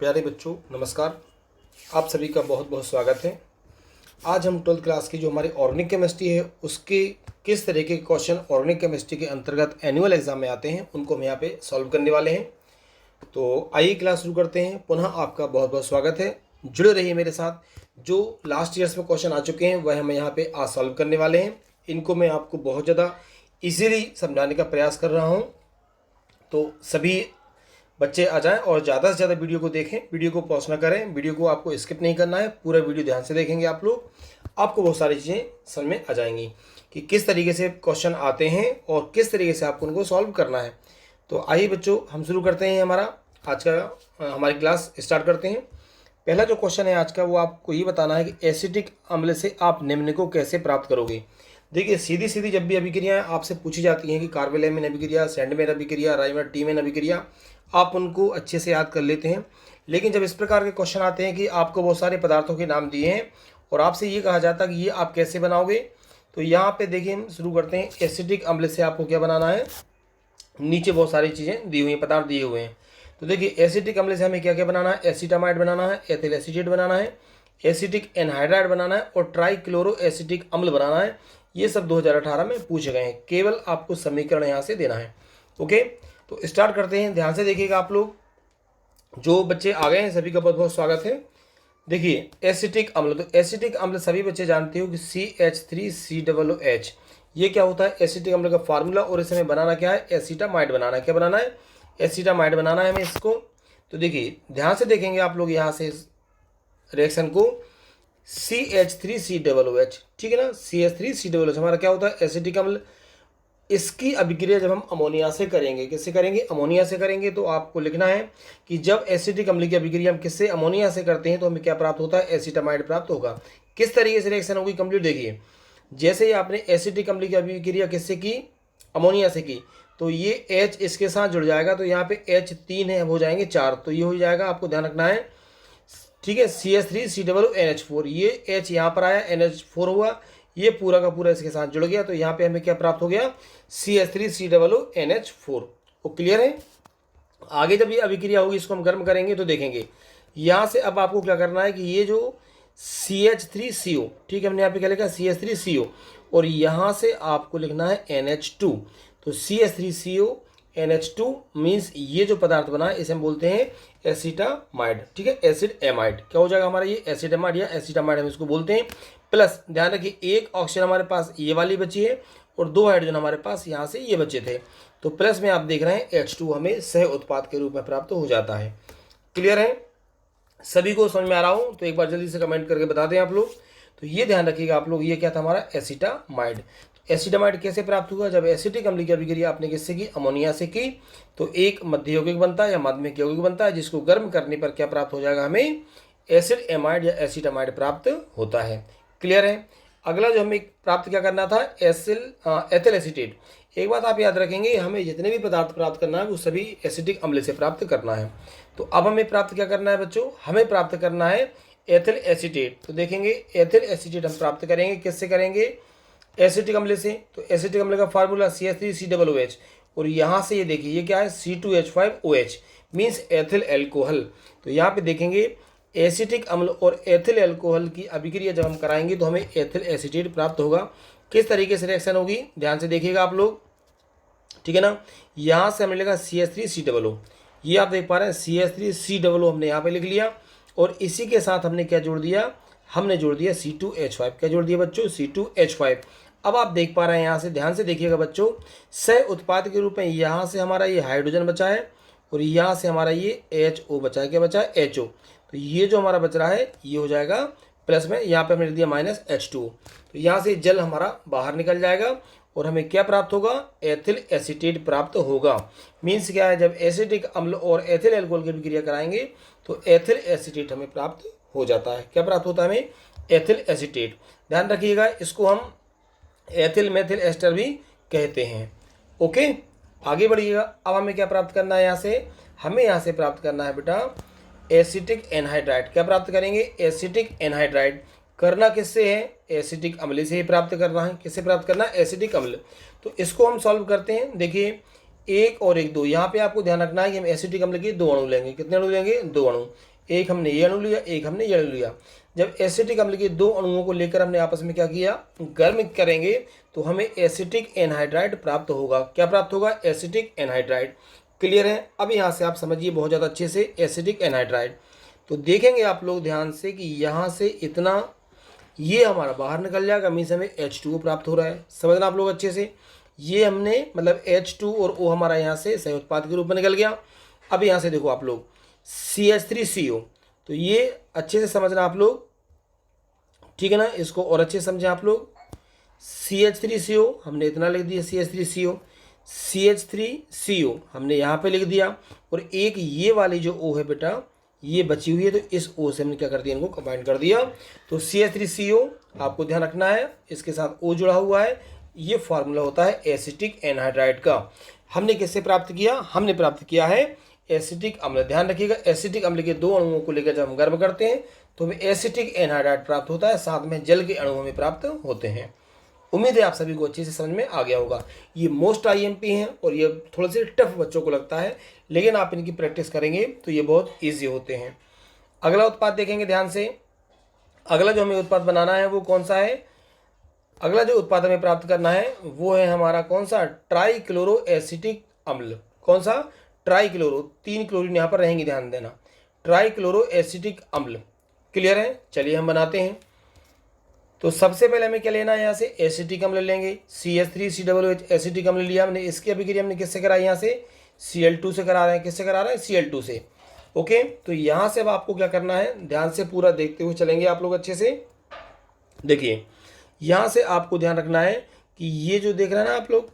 प्यारे बच्चों नमस्कार। आप सभी का बहुत बहुत स्वागत है। आज हम 12th क्लास की जो हमारी ऑर्गेनिक केमिस्ट्री है उसके किस तरीके के क्वेश्चन ऑर्गेनिक केमिस्ट्री के अंतर्गत एनुअल एग्जाम में आते हैं उनको हम यहाँ पे सॉल्व करने वाले हैं। तो आइए क्लास शुरू करते हैं। पुनः आपका बहुत बहुत स्वागत है। जुड़े रहिए मेरे साथ। जो लास्ट ईयर्स में क्वेश्चन आ चुके हैं वह हम यहाँ पे आज सॉल्व करने वाले हैं। इनको मैं आपको बहुत ज़्यादा ईजीली समझाने का प्रयास कर रहा हूँ। तो सभी बच्चे आ जाएं और ज़्यादा से ज़्यादा वीडियो को देखें, वीडियो को पॉज ना करें। वीडियो को आपको स्किप नहीं करना है, पूरा वीडियो ध्यान से देखेंगे आप लोग। आपको बहुत सारी चीज़ें समझ में आ जाएंगी कि किस तरीके से क्वेश्चन आते हैं और किस तरीके से आपको उनको सॉल्व करना है। तो आइए बच्चों हम शुरू करते हैं। आज का हमारी क्लास स्टार्ट करते हैं। पहला जो क्वेश्चन है आज का वो आपको ये बताना है कि एसिटिक अम्ल से आप निम्न को कैसे प्राप्त करोगे। देखिए सीधी सीधी जब भी अभिक्रियाएं आपसे पूछी जाती हैं कि कार्बोलेमिन अभिक्रिया, सैंडमेर अभिक्रिया, राइमर टीमेन अभिक्रिया, आप उनको अच्छे से याद कर लेते हैं। लेकिन जब इस प्रकार के क्वेश्चन आते हैं कि आपको बहुत सारे पदार्थों के नाम दिए हैं और आपसे ये कहा जाता है कि ये आप कैसे बनाओगे, तो यहाँ पे देखिए हम शुरू करते हैं। एसिटिक अम्ल से आपको क्या बनाना है, नीचे बहुत सारी चीज़ें दी हुई हैं, पदार्थ दिए हुए हैं। तो देखिए एसिटिक अम्ल से हमें क्या क्या बनाना है, एसिटामाइड बनाना है, एथिल एसीटेट बनाना है, एसिटिक एनहाइड्राइड बनाना है और ट्राइक्लोरो एसिटिक अम्ल बनाना है। ये सब 2018 में पूछे गए हैं। केवल आपको समीकरण यहाँ से देना है। ओके, तो स्टार्ट करते हैं। ध्यान से देखिएगा आप लोग। जो बच्चे आ गए हैं सभी का बहुत बहुत स्वागत है। देखिए एसिटिक अम्ल, तो एसिटिक अम्ल सभी बच्चे जानते हो कि CH3COOH। ये क्या होता है, एसिटिक अम्ल का फार्मूला। और इसे हमें बनाना क्या है, एसिटामाइड बनाना है। क्या बनाना है, एसिटामाइड बनाना है हमें इसको। तो देखिए ध्यान से देखेंगे आप लोग यहाँ से रिएक्शन को, CH3COOH, ठीक है ना। CH3COOH हमारा क्या होता है, एसिटिक अम्ल। इसकी अभिक्रिया जब हम अमोनिया से करेंगे, किससे करेंगे, अमोनिया से करेंगे। तो आपको लिखना है कि जब एसिटिक अम्ल की अभिक्रिया हम किससे, अमोनिया से करते हैं, तो हमें क्या प्राप्त होता है, एसिटामाइड प्राप्त होगा। किस तरीके से रिएक्शन होगी कंप्लीट देखिए। जैसे ही आपने एसिटिक अम्ल की अभिक्रिया किससे की, अमोनिया से की, तो ये H इसके साथ जुड़ जाएगा। तो यहाँ पे H 3 है, हो जाएंगे 4। तो ये हो जाएगा, आपको ध्यान रखना है, ठीक है। CH3COONH4, ये H यहाँ पर आया, NH4 हुआ, ये पूरा का पूरा इसके साथ जुड़ गया। तो यहाँ पे हमें क्या प्राप्त हो गया, CH3COONH4। वो क्लियर है। आगे जब ये अभिक्रिया होगी, इसको हम गर्म करेंगे तो देखेंगे। यहाँ से अब आपको क्या करना है कि ये जो CH3CO, ठीक है, हमने यहाँ पे क्या लिखा, CH3CO, और यहाँ से आपको लिखना है NH2। तो CH3CO मीन्स ये जो पदार्थ बना है इसे हम बोलते हैं एसिटामाइड, ठीक है, एसिड एमाइड। क्या हो जाएगा हमारा, ये एसिटामाइड या एसिटामाइड हम इसको बोलते हैं। प्लस ध्यान रखिए एक ऑक्सीजन हमारे पास ये वाली बची है और 2 हाइड्रोजन हमारे पास यहाँ से ये बचे थे। तो प्लस में आप देख रहे हैं H2 हमें सह उत्पाद के रूप में प्राप्त हो जाता है। क्लियर है, सभी को समझ में आ रहा हूँ? तो एक बार जल्दी से कमेंट करके बता दें आप लोग। तो ये ध्यान रखिएगा आप लोग, ये क्या था हमारा, एसिटामाइड। एसिटामाइड कैसे प्राप्त हुआ, जब एसिटिक अम्ल की अभिक्रिया आपने किससे की, अमोनिया से की, तो एक मध्य यौगिक बनता है या माध्यमिक यौगिक बनता है, जिसको गर्म करने पर क्या प्राप्त हो जाएगा, हमें एसिड एमाइड या एसिटामाइड प्राप्त होता है। क्लियर है। अगला जो हमें प्राप्त क्या करना था, एथिल एसीटेट। एक बात आप याद रखेंगे, हमें जितने भी पदार्थ प्राप्त करना है वो सभी एसिटिक अम्ल से प्राप्त करना है। तो अब हमें प्राप्त क्या करना है बच्चों, हमें प्राप्त करना है एथिल एसीटेट। तो देखेंगे एथिल एसीटेट हम प्राप्त करेंगे, किससे करेंगे, एसिटिक अम्ल से। तो एसिटिक अम्ल का फार्मूला CH3COOH, और यहाँ से ये देखिए ये क्या है, C2H5OH मीन्स एथिल एल्कोहल। तो यहाँ पे देखेंगे एसिटिक अम्ल और एथिल एल्कोहल की अभिक्रिया जब हम कराएंगे तो हमें एथिल एसीटेट प्राप्त होगा। किस तरीके से रिएक्शन होगी, ध्यान से देखिएगा आप लोग, ठीक है ना। यहाँ से हमें मिलेगा CH3COO, ये आप देख पा रहे हैं, CH3COO हमने यहाँ पे लिख लिया। और इसी के साथ हमने क्या जोड़ दिया, हमने जोड़ दिया C2H5। क्या जोड़ दिया बच्चों, C2H5। अब आप देख पा रहे हैं, यहाँ से ध्यान से देखिएगा बच्चों, सह उत्पाद के रूप में यहाँ से हमारा ये हाइड्रोजन बचा है और यहाँ से हमारा ये HO बचा है। क्या बचा है, HO। तो ये जो हमारा बच रहा है ये हो जाएगा प्लस में, यहाँ पे हमने लिख दिया -H2। तो यहाँ से जल हमारा बाहर निकल जाएगा और हमें क्या प्राप्त होगा, एथिल एसीटेट प्राप्त होगा। मीन्स क्या है, जब एसिटिक अम्ल और एथिल एल्कोहल की अभिक्रिया कराएंगे तो एथिल एसीटेट हमें प्राप्त हो जाता है। क्या प्राप्त होता है हमें, एथिल एसीटेट। ध्यान रखिएगा, इसको हम एथिल मेथिल एस्टर भी कहते हैं। ओके, आगे बढ़िएगा। अब हमें क्या प्राप्त करना है, यहाँ से हमें यहाँ से प्राप्त करना है बेटा एसिटिक एनहाइड्राइड। क्या प्राप्त करेंगे, एसिटिक एनहाइड्राइड। करना किससे है, एसिटिक अम्ल से ही प्राप्त करना है। किससे प्राप्त करना है, एसिटिक अम्ल। तो इसको हम सॉल्व करते हैं। देखिए 1 और 1 2, यहाँ पे आपको ध्यान रखना है कि हम एसिटिक अम्ल के 2 अणु लेंगे। कितने अणु लेंगे, 2 अणु। एक हमने ये अणु लिया, एक हमने ये अणु लिया। जब एसिटिक अम्ल के दो अणुओं को लेकर हमने आपस में क्या किया, गर्म करेंगे, तो हमें एसिटिक एनहाइड्राइड प्राप्त होगा। क्या प्राप्त होगा, एसिटिक एनहाइड्राइड। क्लियर है। अब यहाँ से आप समझिए बहुत ज़्यादा अच्छे से एसिटिक एनहाइड्राइड। तो देखेंगे आप लोग ध्यान से कि यहाँ से इतना ये हमारा बाहर निकल जाएगा, मीन्स हमें H2O प्राप्त हो रहा है। समझना आप लोग अच्छे से, ये हमने मतलब H2 और O हमारा यहाँ से सह उत्पाद के रूप में निकल गया। अब यहाँ से देखो आप लोग CH3CO, तो ये अच्छे से समझना आप लोग, ठीक है ना, इसको और अच्छे से समझें आप लोग। CH3CO हमने इतना लिख दिया, CH3CO, CH3CO हमने यहाँ पे लिख दिया, और एक ये वाली जो O है बेटा, ये बची हुई है, तो इस O से हमने क्या कर दिया, इनको कंबाइन कर दिया। तो CH3CO आपको ध्यान रखना है, इसके साथ O जुड़ा हुआ है, ये फार्मूला होता है एसिटिक एनहाइड्राइड का। हमने किससे प्राप्त किया, हमने प्राप्त किया है एसिटिक अम्ल। ध्यान रखिएगा, एसिटिक अम्ल के दो अणुओं को लेकर जब हम गर्म करते हैं तो हमें एसिटिक एनहाइड्राइड प्राप्त होता है, साथ में जल के अणु हमें प्राप्त होते हैं। उम्मीद है आप सभी को अच्छे से समझ में आ गया होगा। ये मोस्ट IMP हैं और ये थोड़े से टफ बच्चों को लगता है, लेकिन आप इनकी प्रैक्टिस करेंगे तो ये बहुत ईजी होते हैं। अगला उत्पाद देखेंगे ध्यान से। अगला जो हमें उत्पाद बनाना है वो कौन सा है, अगला जो उत्पाद हमें प्राप्त करना है वो है हमारा कौन सा, ट्राइक्लोरो एसिटिक अम्ल। कौन सा, ट्राइक्लोरो, 3 क्लोरीन यहाँ पर रहेंगे, ध्यान देना, ट्राइक्लोरो एसिटिक अम्ल। क्लियर है। चलिए हम बनाते हैं। तो सबसे पहले हमें क्या लेना है, यहाँ से एसिटिक अम्ल लेंगे, CH3COOH एसिटिक अम्ल लिया हमने। इसकी अभिक्रिया हमने किससे कराई, यहाँ से Cl2 से करा रहे हैं। किससे करा रहे हैं, Cl2 से। ओके, तो यहाँ से अब आपको क्या करना है, ध्यान से पूरा देखते हुए चलेंगे आप लोग अच्छे से। देखिए यहाँ से आपको ध्यान रखना है कि ये जो देख रहे हैं ना आप लोग,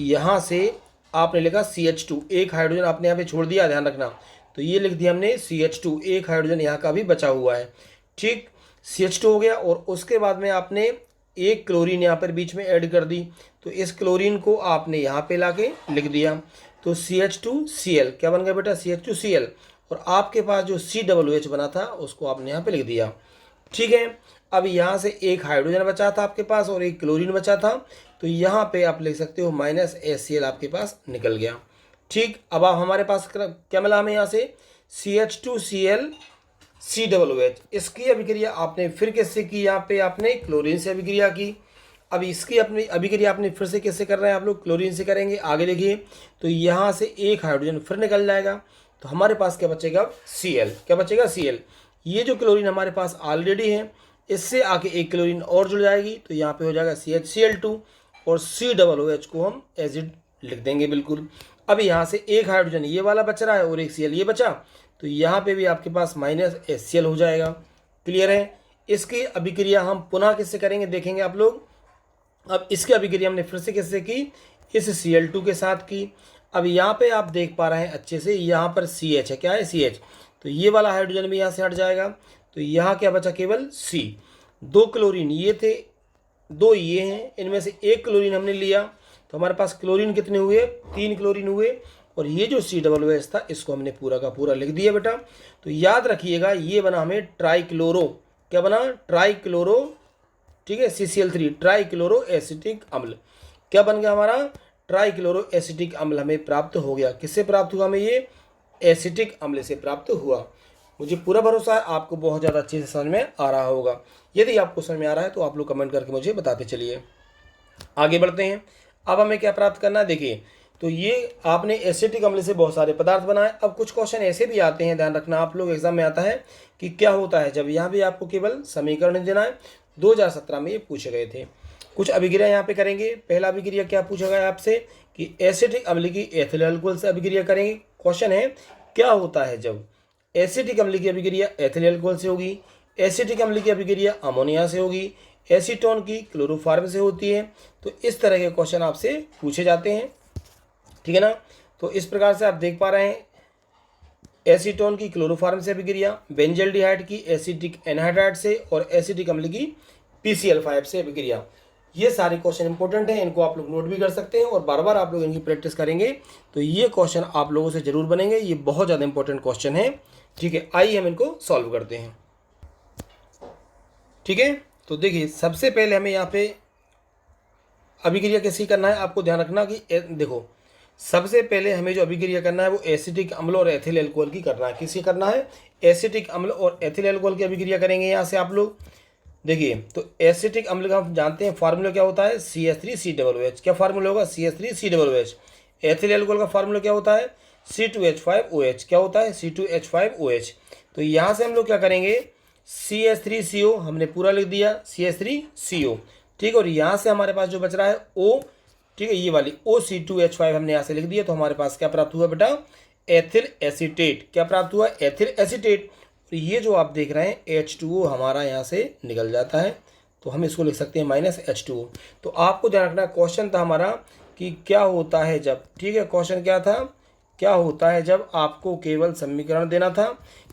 यहाँ से आपने लिखा CH2, एक हाइड्रोजन आपने यहाँ पे छोड़ दिया, ध्यान रखना। तो ये लिख दिया हमने CH2, एक हाइड्रोजन यहाँ का भी बचा हुआ है। ठीक, CH2 हो गया, और उसके बाद में आपने एक क्लोरीन यहाँ पर बीच में ऐड कर दी, तो इस क्लोरीन को आपने यहाँ पे लाके लिख दिया। तो CH2Cl क्या बन गया बेटा, CH2Cl, और आपके पास जो COOH बना था उसको आपने यहाँ पे लिख दिया। ठीक है। अब यहाँ से एक हाइड्रोजन बचा था आपके पास और एक क्लोरीन बचा था, तो यहाँ पे आप लिख सकते हो -HCl आपके पास निकल गया। ठीक, अब आप हमारे पास क्या मिला हमें यहाँ से, CH2Cl COOH। इसकी अभिक्रिया आपने फिर किससे की, यहाँ पे आपने क्लोरीन से अभिक्रिया की। अब इसकी अपनी अभिक्रिया आपने फिर से किससे कर रहे हैं आप लोग, क्लोरीन से करेंगे। आगे देखिए, तो यहाँ से एक हाइड्रोजन फिर निकल जाएगा, तो हमारे पास क्या बचेगा, Cl। क्या बचेगा, Cl। ये जो क्लोरीन हमारे पास ऑलरेडी है, इससे आके एक क्लोरीन और जुड़ जाएगी, तो यहाँ पे हो जाएगा CHCl2, और COOH को हम एसिड लिख देंगे बिल्कुल। अब यहाँ से एक हाइड्रोजन ये वाला बच रहा है और एक Cl ये बचा, तो यहाँ पे भी आपके पास -HCl हो जाएगा। क्लियर है। इसकी अभिक्रिया हम पुनः किससे करेंगे, देखेंगे आप लोग। अब इसकी अभिक्रिया हमने फिर से किससे की, इस Cl2 के साथ की। अब यहाँ पे आप देख पा रहे हैं अच्छे से, यहाँ पर CH है, क्या है, CH, तो ये वाला हाइड्रोजन भी यहाँ से हट जाएगा, तो यहाँ क्या बचा, केवल C। 2 क्लोरीन ये थे, 2 ये हैं, इनमें से एक क्लोरीन हमने लिया, तो हमारे पास क्लोरीन कितने हुए, 3 क्लोरीन हुए, और ये जो COOH था इसको हमने पूरा का पूरा लिख दिया बेटा। तो याद रखिएगा ये बना हमें ट्राइक्लोरो, क्या बना, ट्राइक्लोरो, ठीक है, CCl3, ट्राइक्लोरो एसिटिक अम्ल। क्या बन गया हमारा, ट्राइक्लोरो एसिटिक अम्ल हमें प्राप्त हो गया। किससे प्राप्त हुआ हमें, ये एसिटिक अम्ल से प्राप्त हुआ। मुझे पूरा भरोसा है आपको बहुत ज़्यादा अच्छे से समझ में आ रहा होगा। यदि आपको समझ में आ रहा है तो आप लोग कमेंट करके मुझे बताते चलिए। आगे बढ़ते हैं। अब हमें क्या प्राप्त करना है, देखिए, तो ये आपने एसिटिक अम्ल से बहुत सारे पदार्थ बनाए। अब कुछ क्वेश्चन ऐसे भी आते हैं, ध्यान रखना आप लोग, एग्जाम में आता है कि क्या होता है जब यहाँ भी आपको केवल समीकरण देना है। 2017 में ये पूछे गए थे। कुछ अभिक्रिया यहाँ पे करेंगे। पहला अभिक्रिया क्या पूछा गया आपसे कि एसिटिक अम्ल की एथिल अल्कोहल से अभिक्रिया करेंगे। क्वेश्चन है क्या होता है जब एसिटिक अम्ल की अभिक्रिया एथिल अल्कोहल से होगी, एसिटिक अम्ल की अभिक्रिया अमोनिया से होगी, एसीटोन की क्लोरोफॉर्म से होती है। तो इस तरह के क्वेश्चन आपसे पूछे जाते हैं, ठीक है ना। तो इस प्रकार से आप देख पा रहे हैं, एसीटोन की क्लोरोफॉर्म से अभिक्रिया, बेंजल्डिहाइड की एसिटिक एनहाइड्राइड से, और एसिटिक अम्ल की PCl5 से अभिक्रिया। ये सारे क्वेश्चन इंपॉर्टेंट हैं, इनको आप लोग नोट भी कर सकते हैं, और बार बार आप लोग इनकी प्रैक्टिस करेंगे तो ये क्वेश्चन आप लोगों से जरूर बनेंगे। ये बहुत ज़्यादा इंपॉर्टेंट क्वेश्चन है, ठीक है। आइए हम इनको सॉल्व करते हैं, ठीक है। तो देखिए सबसे पहले हमें यहाँ पे अभिक्रिया कैसी करना है, आपको ध्यान रखना कि देखो सबसे पहले हमें जो अभिक्रिया करना है वो एसिटिक अम्ल और एथिल अल्कोहल की करना है। किसकी करना है? एसिटिक अम्ल और एथिल अल्कोहल की अभिक्रिया करेंगे। यहाँ से आप लोग देखिए, तो एसिटिक अम्ल का हम जानते हैं फार्मूला क्या होता है, CH3COOH। क्या फार्मूला होगा? CH3COOH। एथिल अल्कोहल का फार्मूला क्या होता है? C2H5OH। क्या होता है? C2H5OH। तो यहाँ से हम लोग क्या करेंगे, CH3CO हमने पूरा लिख दिया, CH3CO, ठीक है। और यहाँ से हमारे पास जो बच रहा है O, ठीक है, ये वाली OC2H5 हमने यहाँ से लिख दिया। तो हमारे पास क्या प्राप्त हुआ बेटा? Ethyl acetate. क्या प्राप्त हुआ? Ethyl acetate. तो ये जो आप देख रहे हैं H2O हमारा यहाँ से निकल जाता है, तो हम इसको लिख सकते हैं -H2O। तो आपको ध्यान रखना, क्वेश्चन था हमारा कि क्या होता है जब, ठीक है, क्वेश्चन क्या था, क्या होता है जब आपको केवल समीकरण देना था,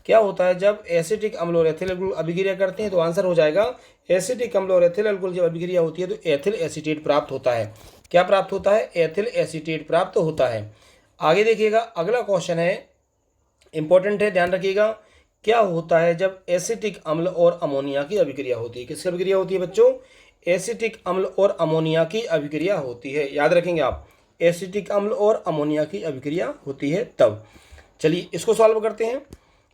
क्या होता है जब एसिटिक अम्ल और एथिल अल्कोहल अभिक्रिया करते हैं। तो आंसर हो जाएगा एसिटिक अम्ल और एथिल अल्कोहल जब अभिक्रिया होती है तो एथिल एसीटेट प्राप्त होता है। क्या प्राप्त होता है? एथिल एसीटेट प्राप्त होता है। आगे देखिएगा, अगला क्वेश्चन है, इंपॉर्टेंट है, ध्यान रखिएगा। क्या होता है जब एसिटिक अम्ल और अमोनिया की अभिक्रिया होती है? किसकी अभिक्रिया होती है बच्चों? एसिटिक अम्ल और अमोनिया की अभिक्रिया होती है। याद रखेंगे आप, एसिटिक अम्ल और अमोनिया की अभिक्रिया होती है तब। चलिए इसको सॉल्व करते हैं।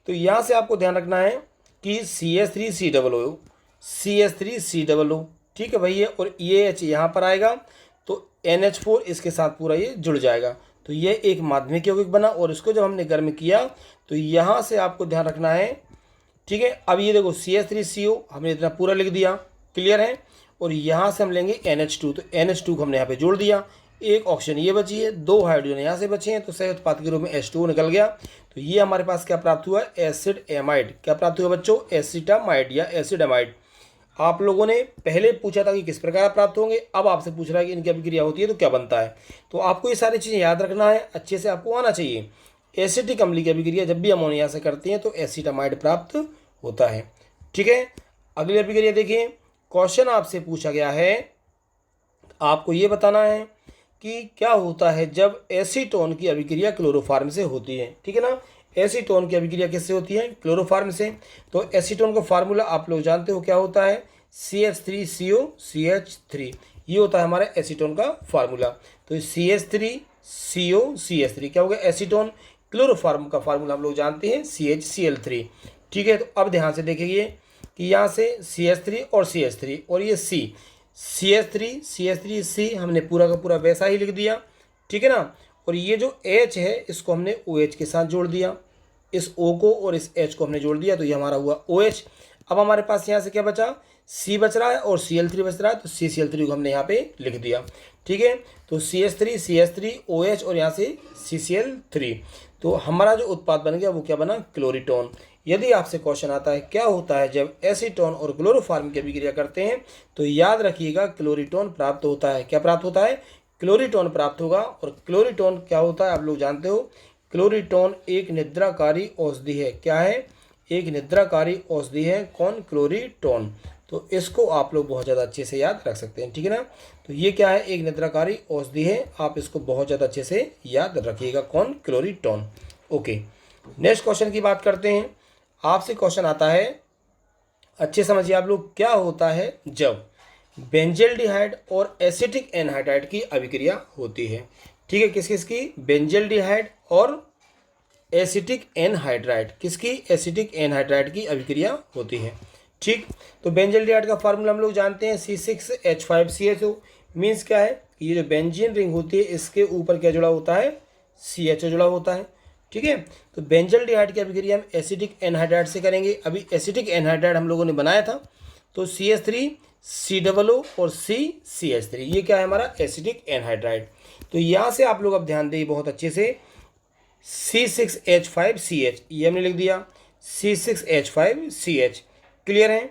तो यहाँ से आपको ध्यान रखना है कि CH3COO, CH3COO, ठीक है भैया, और ये H यहाँ पर आएगा तो NH4 इसके साथ पूरा ये जुड़ जाएगा। तो ये एक माध्यमिक यौगिक बना, और इसको जब हमने गर्म किया तो यहाँ से आपको ध्यान रखना है, ठीक है। अब ये देखो CH3CO हमने इतना पूरा लिख दिया, क्लियर है। और यहाँ से हम लेंगे NH2, तो NH2 को हमने यहाँ पे जोड़ दिया। एक ऑक्सीजन ये बची है, 2 हाइड्रोजन यहाँ से बचे हैं, तो सह उत्पाद के रूप में H2O निकल गया। तो ये हमारे पास क्या प्राप्त हुआ? Acid amide. क्या प्राप्त हुआ बच्चों? एसिटामाइड या एसिड एमाइड। आप लोगों ने पहले पूछा था कि किस प्रकार प्राप्त होंगे, अब आपसे पूछ रहा है कि इनकी अभिक्रिया होती है तो क्या बनता है। तो आपको ये सारी चीज़ें याद रखना है, अच्छे से आपको आना चाहिए। एसिटिक अम्ल की अभिक्रिया जब भी अमोनिया से करती हैं तो एसिटामाइड प्राप्त होता है, ठीक है। अगली अभिक्रिया देखिए, क्वेश्चन आपसे पूछा गया है, आपको ये बताना है कि क्या होता है जब एसीटोन की अभिक्रिया क्लोरोफॉर्म से होती है, ठीक है ना। एसीटोन की अभिक्रिया किससे होती है? क्लोरोफॉर्म से। तो एसीटोन का फार्मूला आप लोग जानते हो क्या होता है? CH3COCH3, ये होता है हमारा एसीटोन का फार्मूला। तो CH3COCH3 क्या होगा? एसीटोन। क्लोरोफॉर्म का फार्मूला हम लोग जानते हैं CHCl3, ठीक है। तो अब ध्यान से देखिए कि यहाँ से CH3 और CH3 और ये CH3 हमने पूरा का पूरा वैसा ही लिख दिया, ठीक है ना। और ये जो H है इसको हमने OH के साथ जोड़ दिया, इस O को और इस H को हमने जोड़ दिया, तो ये हमारा हुआ OH। अब हमारे पास यहाँ से क्या बचा? C बच रहा है और Cl3 बच रहा है, तो CCl3 को हमने यहाँ पे लिख दिया, ठीक है। तो CH3 OH और यहाँ से CCl3, तो हमारा जो उत्पाद बन गया वो क्या बना? क्लोरीटोन। यदि आपसे क्वेश्चन आता है क्या होता है जब एसीटोन और क्लोरोफॉर्म की अभिक्रिया करते हैं, तो याद रखिएगा क्लोरीटोन प्राप्त होता है। क्या प्राप्त होता है? क्लोरीटोन प्राप्त होगा। और क्लोरीटोन क्या होता है आप लोग जानते हो, क्लोरीटोन एक निद्राकारी औषधि है। क्या है? एक निद्राकारी औषधि है। कौन? क्लोरीटोन। तो इसको आप लोग बहुत ज़्यादा अच्छे से याद रख सकते हैं, ठीक है ना। तो ये क्या है? एक निद्राकारी औषधि है, आप इसको बहुत ज़्यादा अच्छे से याद रखिएगा। कौन? क्लोरीटोन। ओके, नेक्स्ट क्वेश्चन की बात करते हैं। आपसे क्वेश्चन आता है, अच्छे समझिए आप लोग, क्या होता है जब बेंजल्डिहाइड और एसिटिक एनहाइड्राइड की अभिक्रिया होती है, ठीक है। किस किस की? बेंजल्डिहाइड और एसिटिक एनहाइड्राइड। किसकी? एसिटिक एनहाइड्राइड की अभिक्रिया होती है, ठीक। तो बेंजल्डिहाइड का फार्मूला हम लोग जानते हैं C6H5CHO। मीन्स क्या है? ये जो बेंजीन रिंग होती है इसके ऊपर क्या जुड़ा होता है? CHO जुड़ा होता है, ठीक है। तो बेंजल्डिहाइड की अभिक्रिया हम एसिटिक एनहाइड्राइड से करेंगे। अभी एसिटिक एनहाइड्राइड हम लोगों ने बनाया था, तो CH3COO और CCH3, ये क्या है? हमारा एसिटिक एनहाइड्राइड। तो यहाँ से आप लोग अब ध्यान दें बहुत अच्छे से, C6H5CH ये हमने लिख दिया, C6H5CH, क्लियर है।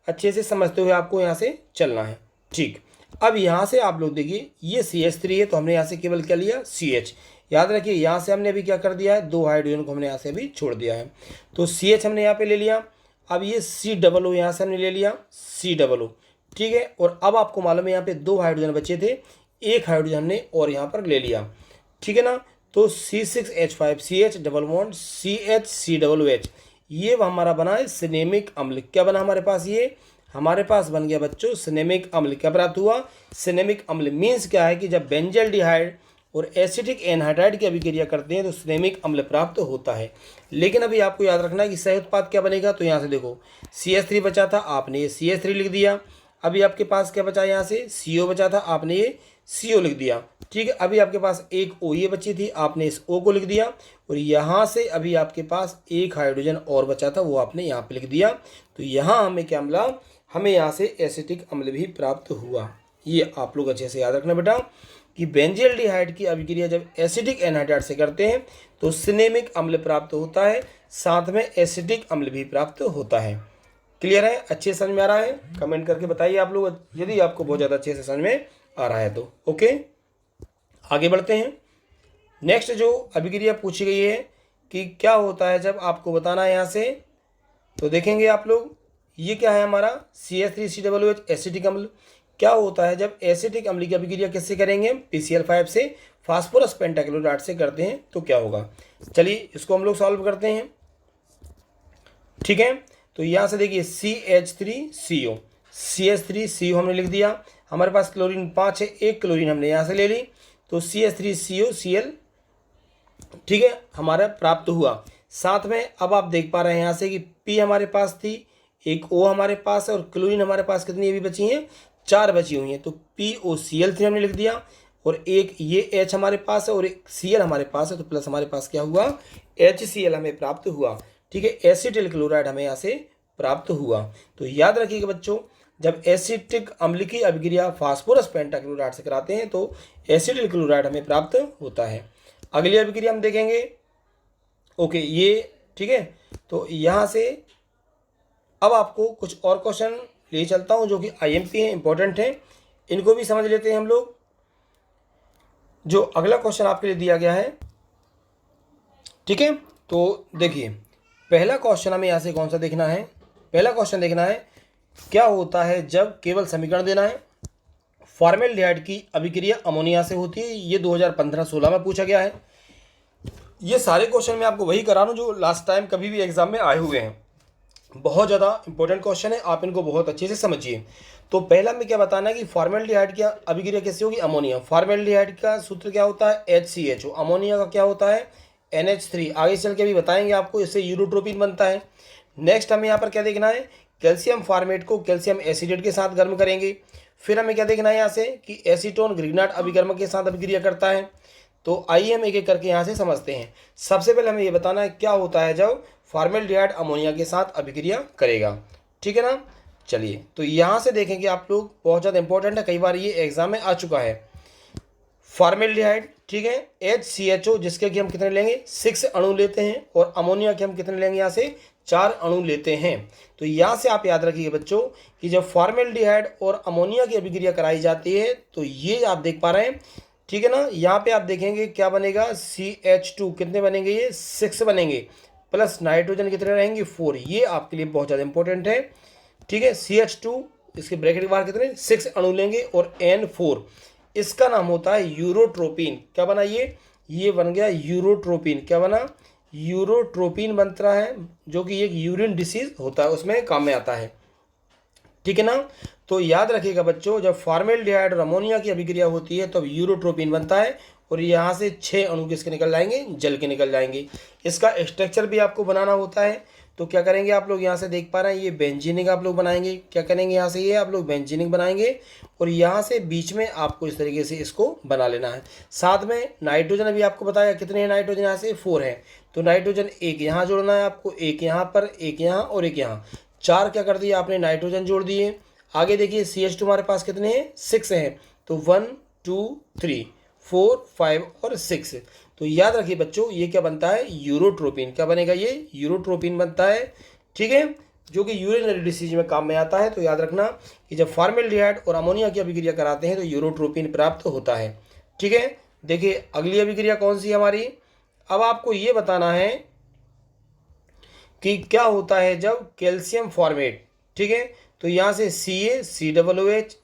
अच्छे से समझते हुए आपको यहाँ से चलना है, ठीक। अब यहाँ से आप लोग देखिए, ये CH3 है तो हमने यहाँ से केवल क्या लिया? CH। याद रखिए यहाँ से हमने अभी क्या कर दिया है? 2 हाइड्रोजन को हमने यहाँ से अभी छोड़ दिया है, तो CH हमने यहाँ पे ले लिया। अब ये COO यहाँ से हमने ले लिया, COO, ठीक है। और अब आपको मालूम है यहाँ पे 2 हाइड्रोजन बचे थे, 1 हाइड्रोजन हमने और यहाँ पर ले लिया, ठीक है ना। तो C6H5CH डबल बॉन्ड CH ये हमारा बना है सिनेमिक अम्ल। क्या बना हमारे पास? ये हमारे पास बन गया बच्चों सिनेमिक अम्ल। क्या प्राप्त हुआ? सिनेमिक अम्ल। मीन्स क्या है कि जब बेंजल्डिहाइड और एसिटिक एनहाइड्राइड की अभिक्रिया करते हैं तो सिनेमिक अम्ल प्राप्त होता है। लेकिन अभी आपको याद रखना है कि सह उत्पाद क्या बनेगा। तो यहाँ से देखो CH3 बचा था, आपने ये CH3 लिख दिया। अभी आपके पास क्या बचा, यहाँ से CO बचा था, आपने ये CO लिख दिया। ठीक है, अभी आपके पास एक OA बची थी, आपने इस O को लिख दिया। और यहाँ से अभी आपके पास एक हाइड्रोजन और बचा था, वो आपने यहाँ पे लिख दिया। तो यहाँ हमें क्या मिला, हमें यहाँ से एसिटिक अम्ल भी प्राप्त हुआ। ये आप लोग अच्छे से याद रखना बेटा कि बेंजील्डिहाइड की अभिक्रिया जब एसिटिक एनहाइड्राइड से करते हैं तो सिनेमिक अम्ल प्राप्त होता है, साथ में एसिटिक अम्ल भी प्राप्त होता है। क्लियर है, अच्छे समझ में आ रहा है? कमेंट करके बताइए आप लोग यदि आपको बहुत ज़्यादा अच्छे से समझ में आ रहा है तो। ओके, आगे बढ़ते हैं। नेक्स्ट जो अभिक्रिया पूछी गई है कि क्या होता है जब आपको बताना है यहाँ से, तो देखेंगे आप लोग ये क्या है हमारा CH3COOH एसिटिक अम्ल। क्या होता है जब एसिटिक अम्ल की अभिक्रिया किससे करेंगे, PCl5 से फास्फोरस पेंटाक्लोराइड से करते हैं तो क्या होगा। चलिए इसको हम लोग सॉल्व करते हैं। ठीक है, तो यहाँ से देखिए CH3CO, CH3CO हमने लिख दिया। हमारे पास क्लोरीन 5 है, एक क्लोरीन हमने यहाँ से ले ली, तो CH3COCl ठीक है हमारा प्राप्त हुआ। साथ में अब आप देख पा रहे हैं यहाँ से कि P हमारे पास थी, एक O हमारे पास है, और क्लोरीन हमारे पास कितनी अभी बची हैं, 4 बची हुई हैं। तो POCl3 हमने लिख दिया, और एक ये H हमारे पास है और एक Cl हमारे पास है, तो प्लस हमारे पास क्या हुआ, HCl हमें प्राप्त हुआ। ठीक है, एसिटिल क्लोराइड हमें यहाँ से प्राप्त हुआ। तो याद रखिएगा बच्चों, जब एसिटिक अम्ल की अभिक्रिया फास्फोरस पेंटाक्लोराइड से कराते हैं तो एसिटिल क्लोराइड हमें प्राप्त होता है। अगली अभिक्रिया हम देखेंगे। ओके, ये ठीक है, तो यहाँ से अब आपको कुछ और क्वेश्चन ले चलता हूँ जो कि IMP है, इंपॉर्टेंट है, इनको भी समझ लेते हैं हम लोग। जो अगला क्वेश्चन आपके लिए दिया गया है, ठीक है, तो देखिए पहला क्वेश्चन हमें यहाँ से कौन सा देखना है, पहला क्वेश्चन देखना है क्या होता है जब, केवल समीकरण देना है, फॉर्मेल्डिहाइड की अभिक्रिया अमोनिया से होती है। ये 2015-16 में पूछा गया है। ये सारे क्वेश्चन मैं आपको वही करा रहा हूँ जो लास्ट टाइम कभी भी एग्जाम में आए हुए हैं। बहुत ज़्यादा इंपॉर्टेंट क्वेश्चन है, आप इनको बहुत अच्छे से समझिए। तो पहला में क्या बताना है कि फॉर्मेल्डिहाइड की अभिक्रिया कैसे होगी, अमोनिया। फॉर्मेल्डिहाइड का सूत्र क्या होता है, HCHO। अमोनिया का क्या होता है, NH3। आगे चल के भी बताएंगे आपको, इससे यूरोट्रोपिन बनता है। नेक्स्ट हमें यहाँ पर क्या देखना है, कैल्शियम फॉर्मेट को कैल्शियम एसिडेट के साथ गर्म करेंगे। फिर हमें क्या देखना है यहाँ से कि एसीटोन ग्रिग्नाट अभिकर्मक के साथ अभिक्रिया करता है। तो आइए हम एक एक करके यहाँ से समझते हैं। सबसे पहले हमें ये बताना है क्या होता है जब फॉर्मेल्डिहाइड अमोनिया के साथ अभिक्रिया करेगा। ठीक है ना, चलिए तो यहाँ से देखेंगे आप लोग, बहुत ज़्यादा इंपॉर्टेंट है, कई बार ये एग्जाम में आ चुका है। फॉर्मेल्डिहाइड ठीक है, HCHO जिसके कि हम कितने लेंगे, 6 अणु लेते हैं, और अमोनिया के हम कितने लेंगे, यहाँ से 4 अणु लेते हैं। तो यहाँ से आप याद रखिए बच्चों कि जब फॉर्मेल्डिहाइड और अमोनिया की अभिक्रिया कराई जाती है तो ये आप देख पा रहे हैं। ठीक है ना, यहाँ पे आप देखेंगे क्या बनेगा, CH2 कितने बनेंगे, ये 6 बनेंगे, प्लस नाइट्रोजन कितने रहेंगे, 4। ये आपके लिए बहुत ज़्यादा इंपॉर्टेंट है। ठीक है, CH2 इसके ब्रैकेट के बाहर कितने, 6 अणु लेंगे, और N4 इसका नाम होता है यूरोट्रोपिन। क्या बना ये बन गया यूरोट्रोपिन। क्या बना, यूरोट्रोपिन बनता है, जो कि एक यूरिन डिसीज होता है, उसमें काम में आता है। ठीक है ना, तो याद रखिएगा बच्चों, जब फॉर्मेल्डिहाइड और अमोनिया की अभिक्रिया होती है तब यूरोट्रोपिन बनता है, और यहाँ से 6 अणु किसके निकल जाएंगे, जल के निकल जाएंगे। इसका स्ट्रक्चर भी आपको बनाना होता है। तो क्या करेंगे आप लोग, यहाँ से देख पा रहे हैं ये बेंजीनिक आप लोग बनाएंगे। क्या करेंगे, यहाँ से ये आप लोग बेंजीनिक बनाएंगे, और यहाँ से बीच में आपको इस तरीके से इसको बना लेना है। साथ में नाइट्रोजन अभी आपको बताया कितने हैं नाइट्रोजन, यहाँ से 4 है, तो नाइट्रोजन एक यहाँ जोड़ना है आपको, एक यहाँ पर, एक यहाँ और एक यहाँ, 4 क्या कर दिया आपने नाइट्रोजन जोड़ दिए। आगे देखिए CH2 हमारे पास कितने हैं, 6 हैं, तो 1 2 3 4 5 और 6। तो याद रखिए बच्चों ये क्या बनता है, यूरोट्रोपिन। क्या बनेगा, ये यूरोट्रोपिन बनता है। ठीक है, जो कि यूरिनरी डिसीज में काम में आता है। तो याद रखना कि जब फॉर्मेल्डिहाइड और अमोनिया की अभिक्रिया कराते हैं तो यूरोट्रोपिन प्राप्त होता है। ठीक है, देखिए अगली अभिक्रिया कौन सी है हमारी। अब आपको ये बताना है कि क्या होता है जब कैल्शियम फॉर्मेट, ठीक है, तो यहाँ से CaCOOH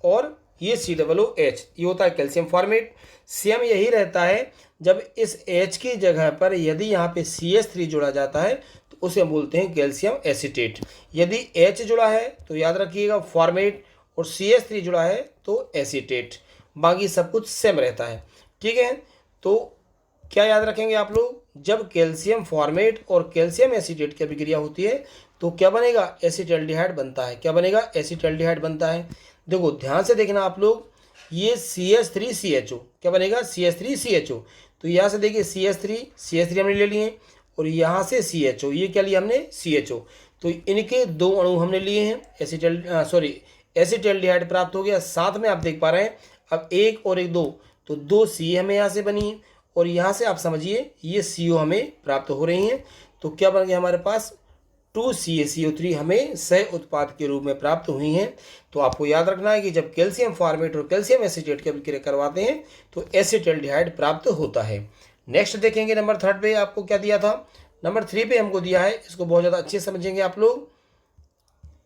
और ये COOH, ये होता है कैल्शियम फॉर्मेट। सेम यही रहता है, जब इस H की जगह पर यदि यहाँ पे CH3 जोड़ा जाता है तो उसे हम बोलते हैं कैल्शियम एसिटेट। यदि H जुड़ा है तो याद रखिएगा फॉर्मेट, और CH3 जुड़ा है तो एसिटेट। बाकी सब कुछ सेम रहता है। ठीक है। तो क्या याद रखेंगे आप लोग, जब कैल्शियम फॉर्मेट और कैल्शियम एसीटेट की अभिक्रिया होती है तो क्या बनेगा, एसीटल्डिहाइड बनता है। क्या बनेगा, एसीटल्डिहाइड बनता है। देखो ध्यान से देखना आप लोग, ये CH3CHO क्या बनेगा, CH3CHO। तो यहाँ से देखिए CH3 हमने ले लिए और यहाँ से CHO, ये क्या लिया हमने, CHO। तो इनके दो अणु हमने लिए हैं, एसीटल्डिहाइड प्राप्त हो गया। साथ में आप देख पा रहे हैं अब एक और एक दो, तो दो C हमें यहाँ से बनी है और यहाँ से आप समझिए ये CO हमें प्राप्त हो रही हैं। तो क्या बन गया हमारे पास, 2CaCO3 हमें सह उत्पाद के रूप में प्राप्त हुई हैं। तो आपको याद रखना है कि जब कैल्शियम फॉर्मेट और कैल्शियम एसीटेट की अभिक्रिया करवाते हैं तो एसीटल्डिहाइड प्राप्त होता है। नेक्स्ट देखेंगे नंबर 3 पे आपको क्या दिया था। नंबर 3 पे हमको दिया है, इसको बहुत ज़्यादा अच्छे से समझेंगे आप लोग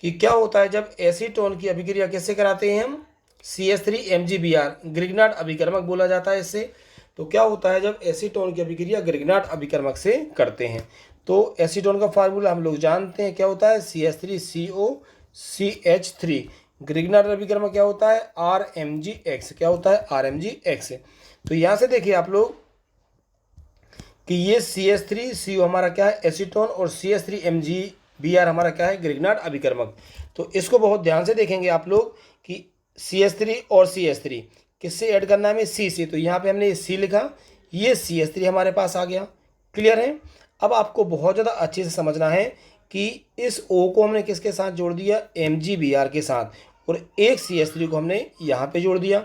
कि क्या होता है जब एसीटोन की अभिक्रिया कैसे कराते हैं हम, CH3MgBr ग्रिग्नार्ड अभिकर्मक बोला जाता है इससे। तो क्या होता है जब एसीटोन की अभिक्रिया ग्रिग्नार्ड अभिकर्मक से करते हैं, तो एसीटोन का फार्मूला हम लोग जानते हैं क्या होता है, CH3COCH3। ग्रिग्नार्ड अभिकर्मक क्या होता है, RMgX। क्या होता है, RMgX। तो यहाँ से देखिए आप लोग कि ये CH3CO हमारा क्या है, एसीटोन, और CH3MgBr हमारा क्या है, ग्रिग्नार्ड अभिकर्मक। तो इसको बहुत ध्यान से देखेंगे आप लोग कि CH3 और CH3 किससे ऐड करना है हमें, C से। तो यहाँ पे हमने C लिखा, ये CH3 हमारे पास आ गया। क्लियर है। अब आपको बहुत ज़्यादा अच्छे से समझना है कि इस O को हमने किसके साथ जोड़ दिया, MgBr के साथ, और एक CH3 को हमने यहाँ पे जोड़ दिया।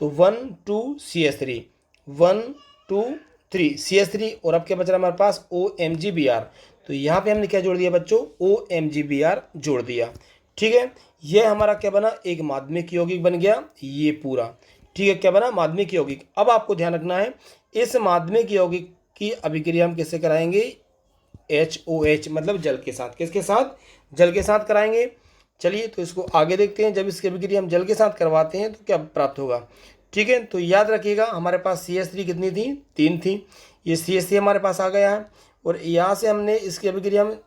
तो 1 2 CH3 1 2 3 CH3, और अब क्या बच रहा है हमारे पास, OMgBr। तो यहाँ पे हमने क्या जोड़ दिया बच्चों, OMgBr जोड़ दिया। ठीक है, यह हमारा क्या बना, एक माध्यमिक यौगिक बन गया ये पूरा। ठीक है, क्या बना, माध्यमिक यौगिक। अब आपको ध्यान रखना है इस माध्यमिक यौगिक की अभिक्रिया हम किससे कराएंगे, HOH, मतलब जल के साथ। किसके साथ, जल के साथ कराएंगे। चलिए तो इसको आगे देखते हैं, जब इसकी अभिक्रिया हम जल के साथ करवाते हैं तो क्या प्राप्त होगा। ठीक है, तो याद रखिएगा हमारे पास CH3 कितनी थी, 3 थी। ये CH3 हमारे पास आ गया है और यहाँ से हमने इसकी अभिक्रिया हम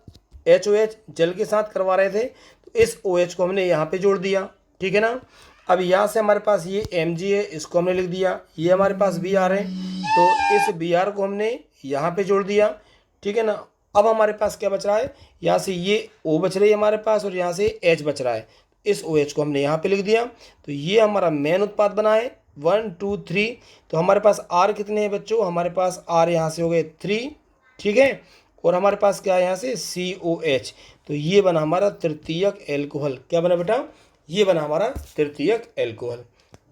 HOH जल के साथ करवा रहे थे, तो इस OH को हमने यहाँ पे जोड़ दिया। ठीक है ना। अब यहाँ से हमारे पास ये Mg है, इसको हमने लिख दिया। ये हमारे पास Br है, तो इस Br को हमने यहाँ पे जोड़ दिया। ठीक है ना। अब हमारे पास क्या बच रहा है, यहाँ से ये O बच रही है हमारे पास और यहाँ से H बच रहा है। इस OH को हमने यहाँ पे लिख दिया। तो ये हमारा मेन उत्पाद बना है 1 2 3। तो हमारे पास R कितने हैं बच्चों, हमारे पास R यहाँ से हो गए 3। ठीक है, और हमारे पास क्या है यहाँ से COH। तो ये बना हमारा तृतीयक एल्कोहल। क्या बना बेटा, ये बना हमारा तृतीयक एल्कोहल।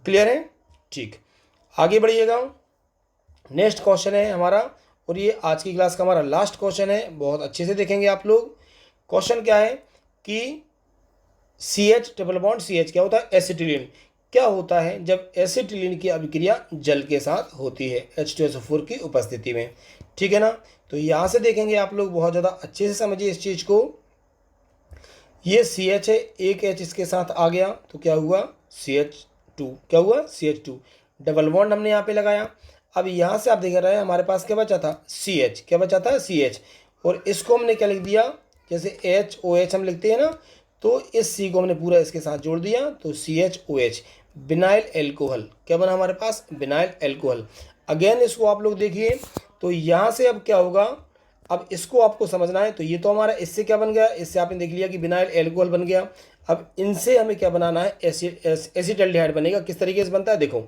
क्लियर है। ठीक, आगे बढ़िएगा। नेक्स्ट क्वेश्चन है हमारा, और ये आज की क्लास का हमारा लास्ट क्वेश्चन है। बहुत अच्छे से देखेंगे आप लोग। क्वेश्चन क्या है कि CH ट्रिपल बॉन्ड CH क्या होता है, एसिटिलीन। क्या होता है जब एसिटिलीन की अभिक्रिया जल के साथ होती है H2SO4 की उपस्थिति में। ठीक है ना। तो यहाँ से देखेंगे आप लोग, बहुत ज़्यादा अच्छे से समझिए इस चीज़ को। ये CH है, एक H इसके साथ आ गया तो क्या हुआ, CH2। क्या हुआ, CH2। डबल बॉन्ड हमने यहाँ पे लगाया। अब यहाँ से आप देख रहे हैं हमारे पास क्या बचा था, CH। क्या बचा था, CH। और इसको हमने क्या लिख दिया, जैसे HOH हम लिखते हैं ना, तो इस C को हमने पूरा इसके साथ जोड़ दिया, तो CHOH, बिनाइल एल्कोहल। क्या बना हमारे पास, बिनाइल एल्कोहल। अगेन इसको आप लोग देखिए, तो यहाँ से अब क्या होगा, अब इसको आपको समझना है। तो ये तो हमारा इससे क्या बन गया, इससे आपने देख लिया कि बिनाइल एल्कोहल बन गया। अब इनसे हमें क्या बनाना है, एसिटल्डिहाइड बनेगा। किस तरीके से बनता है, देखो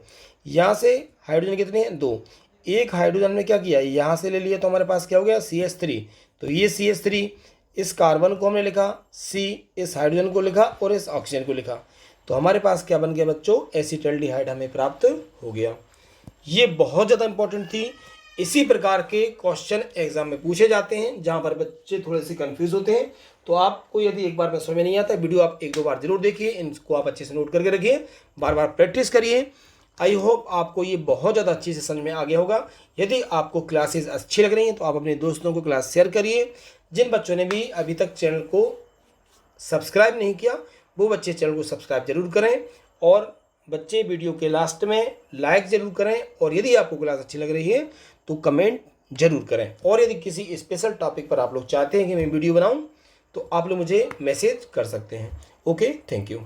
यहाँ से हाइड्रोजन कितने हैं, 2। एक हाइड्रोजन में क्या किया, यहाँ से ले लिया, तो हमारे पास क्या हो गया, CH3। तो ये CH3, इस कार्बन को हमने लिखा C, इस हाइड्रोजन को लिखा और इस ऑक्सीजन को लिखा। तो हमारे पास क्या बन गया बच्चों, एसिटल्डिहाइड हमें प्राप्त हो गया। ये बहुत ज़्यादा इंपॉर्टेंट थी। इसी प्रकार के क्वेश्चन एग्जाम में पूछे जाते हैं जहां पर बच्चे थोड़े से कंफ्यूज होते हैं। तो आपको यदि एक बार में समझ में नहीं आता, वीडियो आप 1-2 बार जरूर देखिए, इनको आप अच्छे से नोट करके रखिए, बार बार प्रैक्टिस करिए। आई होप आपको ये बहुत ज़्यादा अच्छी से समझ में आ गया होगा। यदि आपको क्लासेस अच्छी लग रही हैं तो आप अपने दोस्तों को क्लास शेयर करिए। जिन बच्चों ने भी अभी तक चैनल को सब्सक्राइब नहीं किया वो बच्चे चैनल को सब्सक्राइब जरूर करें, और बच्चे वीडियो के लास्ट में लाइक ज़रूर करें। और यदि आपको क्लास अच्छी लग रही है तो कमेंट जरूर करें। और यदि किसी स्पेशल टॉपिक पर आप लोग चाहते हैं कि मैं वीडियो बनाऊं तो आप लोग मुझे मैसेज कर सकते हैं। Okay, thank you.